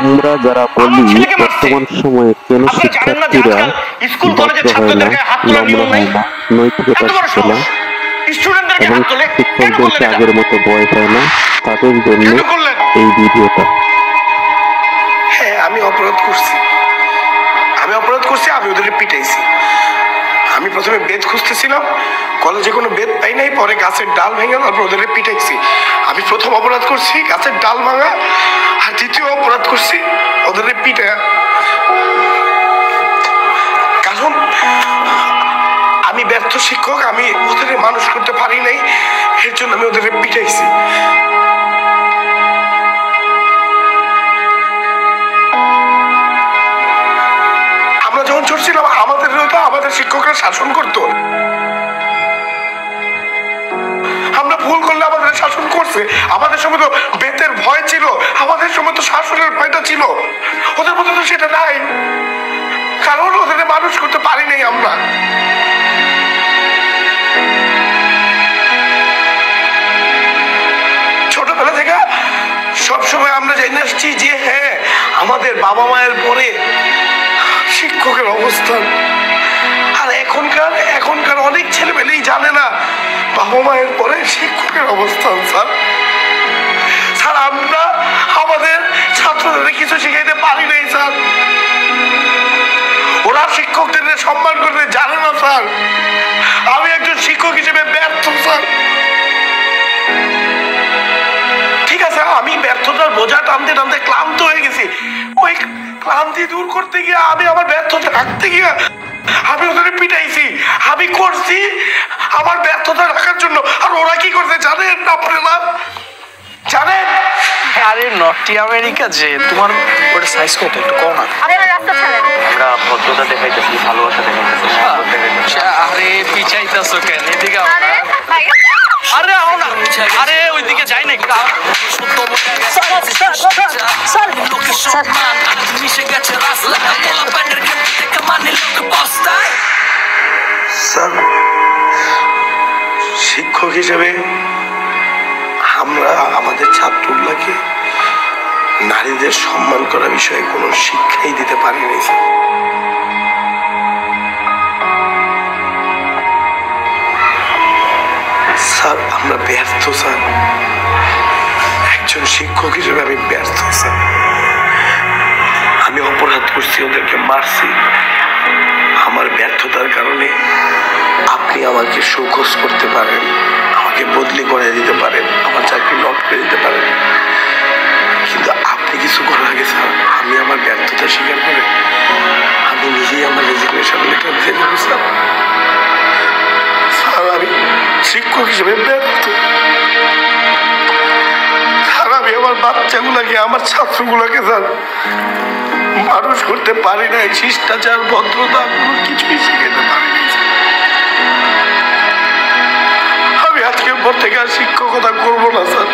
আমরা যারা বলি বর্তমান সময়ে কেন শিক্ষার্থীরা ভদ্র হয় না, নম্র হয় না, নৈতিকতা শিখে না এবং শিক্ষকদেরকে আগের মতো ভয় পায় না, তাদের জন্য এই ভিডিওটা। হ্যাঁ, আমি অপরাধ করছি, আমি ওদেরকে পিটাইছি। আমি প্রথমে বেদ খুঁজতেছিলাম, কলেজে কোনো বেদ পাই নাই, পরে গাছের ডাল ভেঙে তারপর ওদের পিটাইছি। আমি প্রথম অপরাধ করছি গাছের ডাল ভাঙা, আর দ্বিতীয় অপরাধ করছি ওদের পিটা। কারণ আমি ব্যর্থ শিক্ষক, আমি ওদের মানুষ করতে পারি নাই, এর জন্য আমি ওদের পিটাইছি। আমরা যখন ছোট ছিলাম আমাদের শিক্ষকরা শাসন করতো, আমরা ভুল করলে আমাদের শাসন করছে। আমাদের সময় তো বেতের ভয় ছিল, আমাদের সময় তো শাসনের ভয়টা ছিল, ওদের মধ্যে তো সেটা নাই, কারণ ওদের মানুষ করতে পারি নাই আমরা। ছোটবেলা থেকে সবসময় আমরা জেনে আসছি যে হ্যাঁ, আমাদের বাবা মায়ের পরে শিক্ষকের অবস্থান। আর এখনকার অনেক ছেলেমেয়েই জানে না বাবা মায়ের পরে শিক্ষকের অবস্থান। স্যার আমরা আমাদের ছাত্রদের কিছু শিখাইতে পারি নাই স্যার, ওরা শিক্ষকদের সম্মান করতে জানে না স্যার। আমি একজন শিক্ষক হিসেবে ব্যর্থ স্যার। ঠিক আছে, আমি ব্যর্থতার বোঝা টানতে টানতে ক্লান্ত হয়ে গেছি। ওই ক্লান্তি দূর করতে গিয়ে আমি আমার ব্যর্থতা রাখতে গিয়ে আমি ওদের পিটাইছি। আমি করছি আমার ব্যর্থতা রাখার জন্য, আর ওরা কি করছে জানেন আপনারা? জানেন? আরে নর্থ আমেরিকা যে তোমার ওটা সাইজ কত একটু কম না। আমরা ভদ্রতা দেখাইতেছি, ভালোবাসা দেখাইতেছি। আরে পিছাইতেছো কেন? এদিকে আরে আও না, আরে ওইদিকে যাই না। স্যার শিক্ষক হিসেবে আমরা আমাদের ছাত্রগুলোকে নারীদের সম্মান করার বিষয়ে কোনো শিক্ষাই দিতে পারিনি স্যার। স্যার আমরা ব্যর্থ স্যার, একজন শিক্ষক হিসেবে আমি ব্যর্থ স্যার। আমি অপরাধ করছি, ওদেরকে মারছি। আমার ব্যর্থতার কারণে আপনি আমাকে শোকজ করতে পারেন, আমাকে বদলি করে দিতে পারেন, আমার চাকরি নট করে দিতে পারেন, কিন্তু আপনি কিছু করার আগে স্যার আমি আমার ব্যর্থতা স্বীকার করে আমি নিজেই আমার রেজিগনেশন লেটার দিয়ে দেবো স্যার। স্যার আমি শিক্ষক হিসেবে ব্যর্থ স্যার। আমি আমার বাচ্চাগুলাকে, আমার ছাত্রগুলাকে স্যার মানুষ করতে পারি নাই, শিষ্টাচার ভদ্রতা কোনো কিছুই শিখাতে পারি নাই। আমি আজকের পর থেকে আর শিক্ষকতা করবো না স্যার।